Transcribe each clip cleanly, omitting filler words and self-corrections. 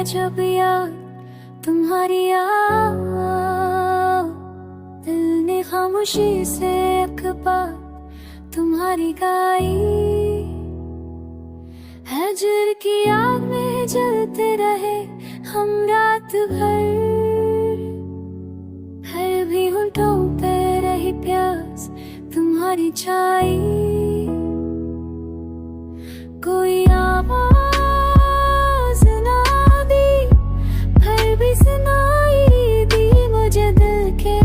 जब याद तुम्हारी दिल ने खामोशी से एक बात तुम्हारी गाई। हजर की आग में जलते रहे हम रात भर, हर भी होंठों पे रही प्यास तुम्हारी छाई। कोई आवाज ना दी फिर भी सुनाई दी मुझे दिल के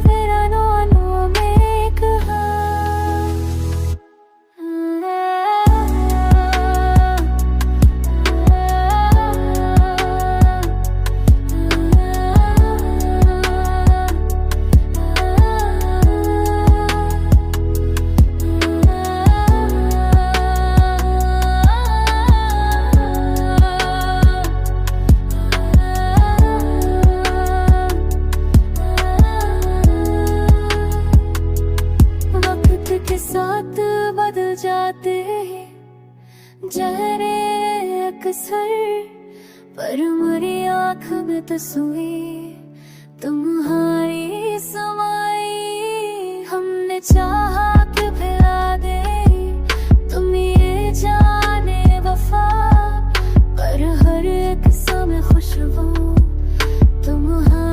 वीरानों में कहा। साथ बदल जाते हैं जहरे अक्सर, पर मेरी आँख में तस्वीर तुम्हारी समाई। हमने चाहा कि पिला दे तुम ये जाने वफा, पर हर एक समय खुशबू तुम्हारी।